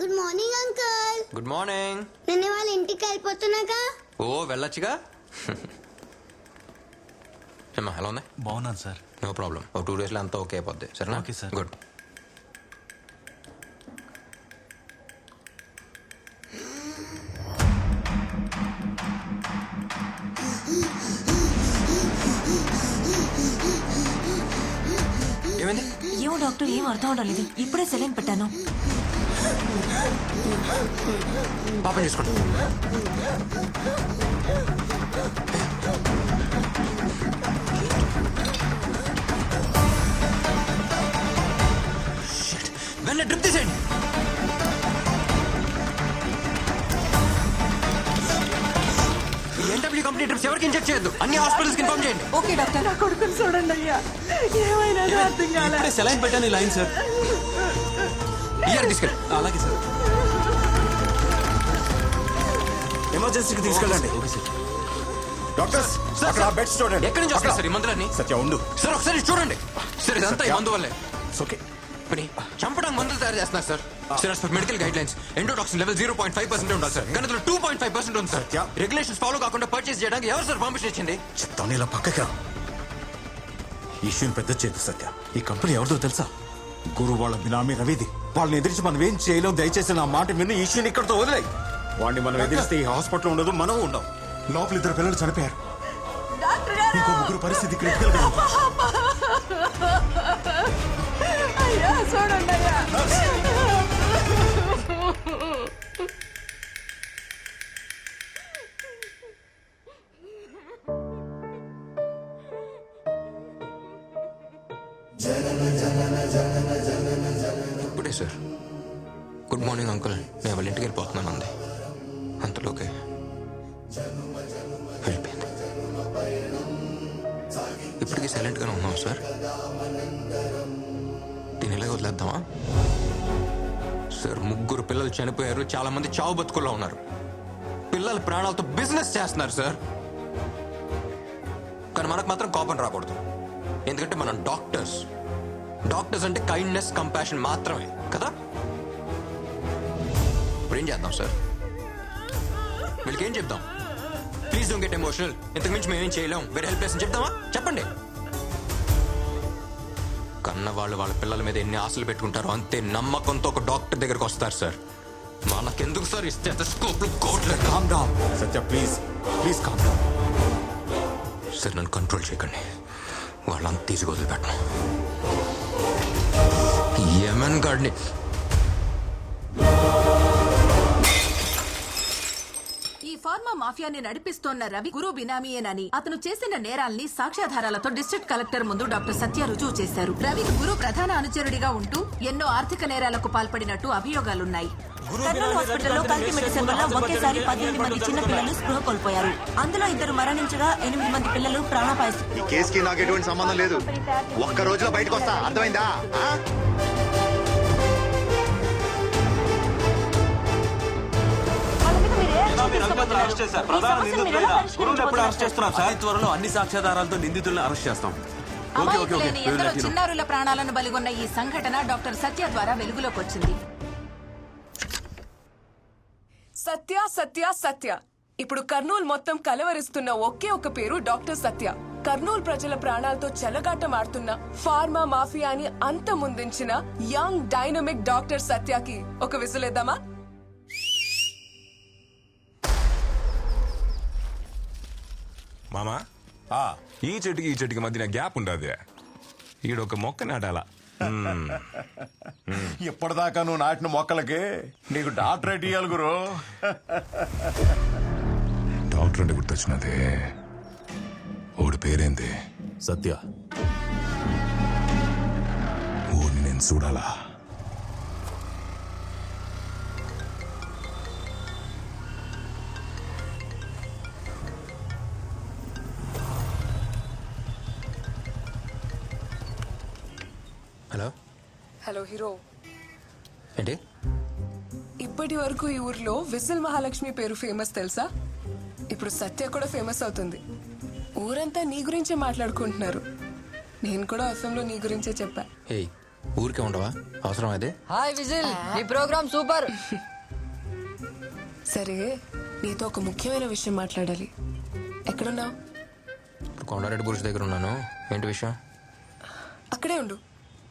Good morning uncle. Good morning. నేను వాళ్ళ ఇంటికి వెళ్ళిపోతున్నాగా. ఓ వెళ్ళొచ్చుగా. ఏమ్మా ఎలా ఉంది? బాగున్నాను సార్. No problem. ఒక 2 days అంతా ఓకే అయిపోద్ది. సరేనా? Okay sir. గుడ్. ఏమైంది? ఏమో డాక్టర్, ఏం అర్థం అవడం లేదు. ఇప్పుడే సెలైన్ పెట్టాను. పాప చేసుకోండి. వెన్న డ్రిప్ తీసేయండి. ఎన్డబ్ల్యూ కంపెనీ డ్రిప్స్ ఎవరికి ఇంజెక్ట్ చేయొద్దు. అన్ని హాస్పిటల్స్ కి ఇన్ఫార్మ్ చేయండి. Okay doctor. నా కొడుకుని చూడండి అయ్యా, ఏమైనా అర్థం కాలే. ఇప్పుడే సెలైన్ పెట్టాను ఈ లైన్ సార్. ఇయర్ తీసుకెళ్ళి. అలాగే సార్. ఎమర్జెన్సీకి తీసుకెళ్ళండి. Okay sir. డాక్టర్స్ అక్కడ బెడ్స్ చూడండి. ఎక్కడి నుంచి వస్తారు సార్ ఈ మందులన్నీ? సత్య ఉండు. సార్ ఒకసారి చూడండి. సార్ ఇదంతా ఈ మందు వల్లే. ఓకే. పని చంపడానికి మందులు తయారు చేస్తున్నారు sir. Sir for medical guide lines endotoxin level 0.5% ఉండాలి సార్. కానీ 2.5% ఉంది సార్. సత్య. రెగ్యులేషన్స్ ఫాలో కాకుండా పర్చేస్ చేయడానికి ఎవరు సార్ పర్మిషన్ ఇచ్చింది? చెప్తాను, ఇలా పక్కకి రా. ఈ ఇష్యూని పెద్ద చేయదు సత్య. ఈ కంపెనీ ఎవరిదో తెలుసా? గురు వాళ్ళ బినామీ రవిది. వాళ్ళని ఎదిరించి మనం ఏం చేయలేం. దయచేసి నా మాట విని ఈ ఇష్యూని ఇక్కడితో వదిలేయి. వాడిని మనం ఎదిరిస్తే ఈ హాస్పిటల్ ఉండదు, మనం ఉండం. లోపల 2 పిల్లలు చనిపోయారు. ఇంకో 3 పరిస్థితి క్రిటికల్ గా ఉంది. అయ్యా చూడండి అయ్యా. ఇప్పుడే సార్. గుడ్ మార్నింగ్ అంకుల్, నేను వాళ్ళ ఇంటికి వెళ్ళిపోతున్నాను అంది. అంతలోకే వెళ్ళిపోయింది. ఇప్పటికీ సైలెంట్గానే ఉన్నాం సార్. దీని ఇలాగ వదిలేద్దామా సార్? 3 పిల్లలు చనిపోయారు. చాలా మంది చావు బతుకుల్లో ఉన్నారు. పిల్లల ప్రాణాలతో బిజినెస్ చేస్తున్నారు సార్. కానీ మనకు మాత్రం కోపం రాకూడదు. ఎందుకంటే మనం డాక్టర్స్. డాక్టర్స్ అంటే కైండ్నెస్, కంపాషన్ మాత్రమే కదా. ఇప్పుడు ఏం చేద్దాం సార్? వీళ్ళకి ఏం చెప్దాం? Please don't get emotional. ఇంతకు మించి మేమేం చేయలేం, వెరీ హెల్ప్లెస్ అని చెప్దామా? చెప్పండి. కన్న వాళ్ళు వాళ్ళ పిల్లల మీద ఎన్ని ఆశలు పెట్టుకుంటారో అంతే నమ్మకంతో ఒక డాక్టర్ దగ్గరకు వస్తారు సార్. మనకెందుకు సార్ ఈ స్టెథోస్కోప్లు, కోట్లు? Calm down Satya, please please calm down. Sir నన్ను కంట్రోల్ చేయకండి. వాళ్ళంతా తీసి వదిలిపెట్టను. యమన్ గాడిని ఈ ఫార్మా మాఫియాని నడిపిస్తోన్న రవి గురు బినామీయేనని, అతను చేసిన నేరాల్ని సాక్ష్యాధారాలతో డిస్ట్రిక్ట్ కలెక్టర్ ముందు డాక్టర్ సత్య రుజువు చేశారు. రవి గురు ప్రధాన అనుచరుడిగా ఉంటూ ఎన్నో ఆర్థిక నేరాలకు పాల్పడినట్టు అభియోగాలున్నాయి. కర్నూలు హాస్పిటల్లో కల్తీ మెడిసిన్ వల్ల ఒకేసారి 18 మంది చిన్న పిల్లలు స్పృహ కోల్పోయారు. అందులో 2 మరణించగా 8 మంది పిల్లలు ప్రాణాపాయ. ఈ కేసుకి నాకు ఎటువంటి సంబంధం లేదు. ఒక్క రోజులో బయటకు వస్తా, అర్థమైందా? త్వరలో అన్ని సాక్ష్యాధారాలతో నిందితులను అరెస్ట్ చేస్తాం. అమాయకులైన ఎందరో చిన్నారుల ప్రాణాలను బలిగొన్న ఈ సంఘటన డాక్టర్ సత్య ద్వారా వెలుగులోకి వచ్చింది. సత్య సత్య సత్య. ఇప్పుడు కర్నూలు మొత్తం కలవరిస్తున్న ఒకే ఒక పేరు డాక్టర్ సత్య. కర్నూలు ప్రజల ప్రాణాలతో చెలగాటమాడుతున్న ఫార్మా మాఫియాని అంతమొందించిన యంగ్ డైనమిక్ డాక్టర్ సత్యకి ఒక విసులేద్దామా? మామా, ఈ చెట్టుకి మధ్యన గ్యాప్ ఉండదు. ఈడొక మొక్క నాటాలా. ఇప్పటిదాకా నువ్వు నాటిన మొక్కలకి నీకు డాక్టరేట్ ఇయ్యాలి గురు. డాక్టర్ అంటే గుర్తొచ్చినదే. ఓడి పేరేంది? సత్య. ఓడిని నేను చూడాలా? హలో. Hello hero. ఏంటి? ఇప్పటి వరకు ఈ ఊర్లో విజిల్ మహాలక్ష్మి పేరు ఫేమస్ తెలుసా? ఇప్పుడు సత్య కూడా ఫేమస్ అవుతుంది. ఊరంతా నీ గురించే మాట్లాడుకుంటున్నారు. నేను కూడా ఎఫ్ఎంలో నీ గురించే చెప్పా. ఏయ్, ఊరికే ఉండవా? అవసరం అదే? హాయ్ విజిల్, ఈ ప్రోగ్రామ్ సూపర్. సరే నీతో ఒక ముఖ్యమైన విషయం మాట్లాడాలి. ఎక్కడున్నావు? ఇప్పుడు కొండారెడ్డి గురించి దగ్గర ఉన్నాను. ఏంటి విషయం? అక్కడే ఉండు,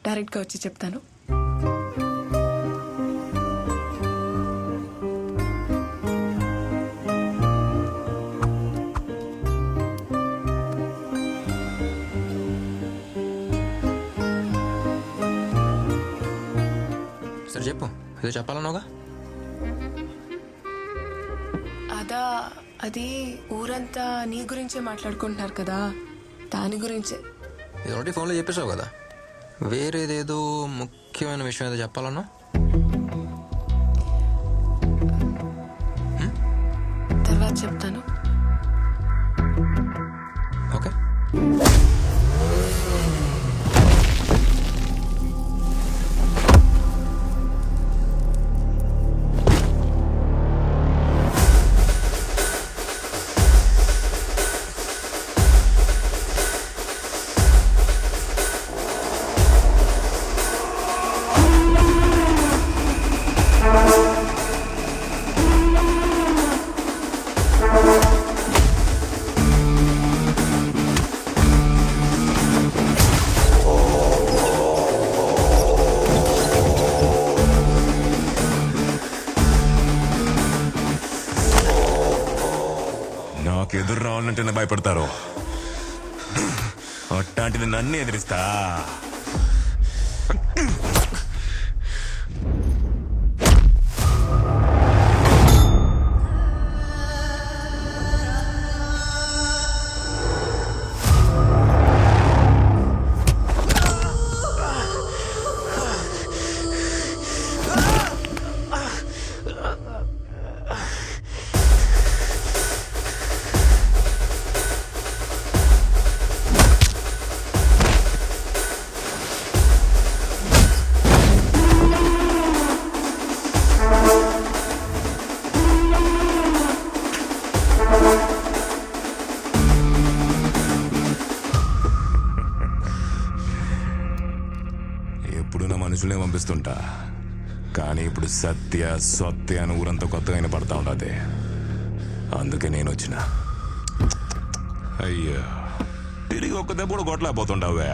డైరెక్ట్గా వచ్చి చెప్తాను. సరే చెప్పు, ఏదో చెప్పాలన్నావుగా. అది ఊరంతా నీ గురించే మాట్లాడుకుంటున్నారు కదా, దాని గురించే. ఇది ఒకటి ఫోన్లో చెప్పేసావు కదా. వేరేదేదో ముఖ్యమైన విషయం ఏదో చెప్పాలన్నా? తర్వాత చెప్తాను. ఓకే. నాకు ఎదురు రావాలంటేనే భయపడతారు. అట్లాంటిది నన్ను ఎదిరిస్తా. ఎప్పుడు నా మనుషులే పంపిస్తుంటా, కానీ ఇప్పుడు సత్య సత్య అని ఊరంతా కొత్తగా వినపడతా ఉండదు. అందుకే నేను వచ్చిన. అయ్యో, తిరిగి ఒక్క దెబ్బ కూడా కొట్టలేకపోతుండవే.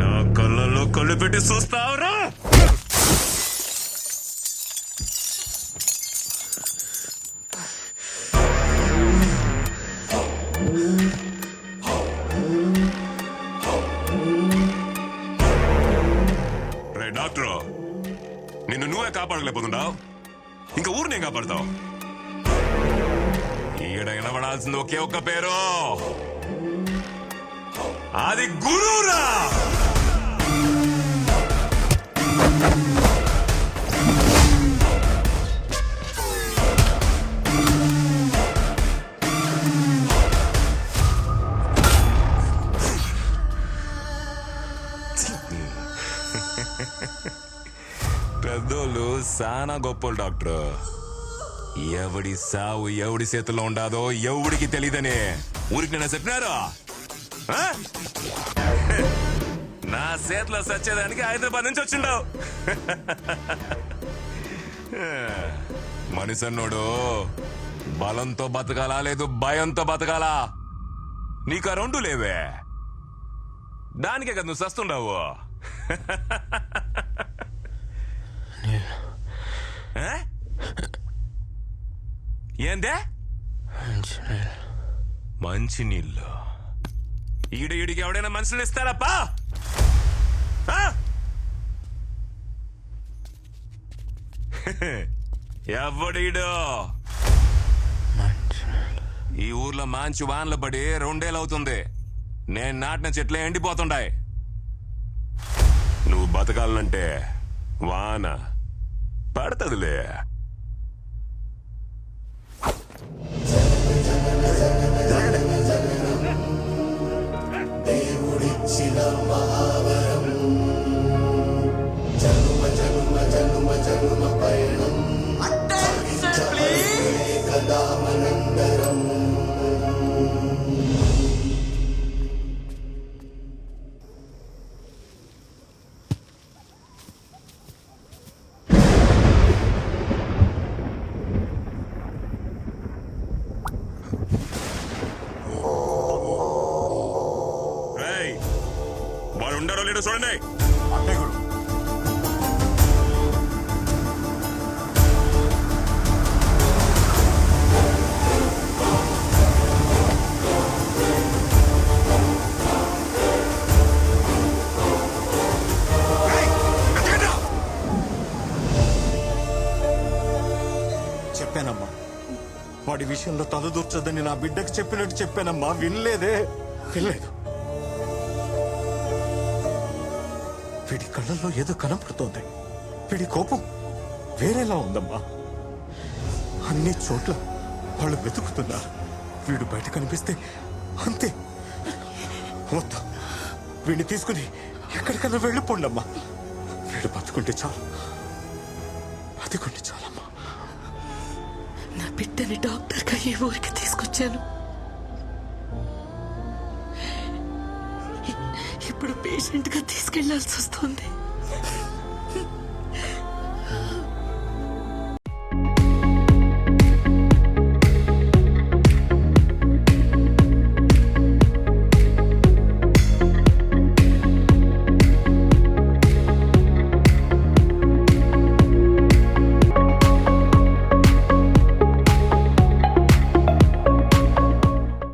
నా కళ్ళల్లో కళ్ళు పెట్టి చూస్తావురా? డాక్టర్, నిన్ను నువ్వే కాపాడలేకపోతున్నావు, ఇంకా ఊరినే కాపాడతావు. ఈడ వినబడాల్సింది ఒకే ఒక్క పేరు, అది గురువురా. పెద్దోళ్ళు సానా గొప్పలు డాక్టర్. ఎవడి సావు ఎవడి చేతుల్లో ఉండాదో ఎవడికి తెలియదని ఊరికి నేను చెప్పినారా? నా చేతిలో సచ్చేదానికి హైదరాబాద్ నుంచి వచ్చిండావు. మనిషన్నోడు బలంతో బతకాలా లేదు భయంతో బతకాలా? నీకు ఆ రెండు లేవే, దానికే కదా నువ్వు సస్తుండవు. ఏందే మంచి నీళ్ళు? ఈడికి ఎవడైనా మనుషులు ఇస్తారప్పా? ఎవడీడు? ఈ ఊర్లో మంచి వానలు పడి 2 ఏళ్ళు అవుతుంది. నేను నాటిన చెట్లే ఎండిపోతుండాయి. నువ్వు బతకాలంటే వాన పడతదిలే. ఉండరో లేడో చూడండి. అంటే గురు చెప్పానమ్మా, వాడి విషయంలో తలదూర్చొద్దని నా బిడ్డకు చెప్పినట్టు చెప్పానమ్మా, వినలేదే. వినలేదు. వీడి కళ్ళల్లో ఏదో కనపడుతోంది. వీడి కోపం వేరేలా ఉందమ్మా. అన్ని చోట్ల వాళ్ళు వెతుకుతున్నారు. వీడు బయట కనిపిస్తే అంతే. వద్దు, వీడిని తీసుకుని ఎక్కడికన్నా వెళ్ళిపోండమ్మా. వీడు బతుకుంటే చాలు, బతుకుంటే చాలమ్మా. నా బిడ్డని డాక్టర్గా ఈ ఊరికి తీసుకొచ్చాను. ఇప్పుడు పేషెంట్గా తీసుకెళ్లాల్సి వస్తుంది.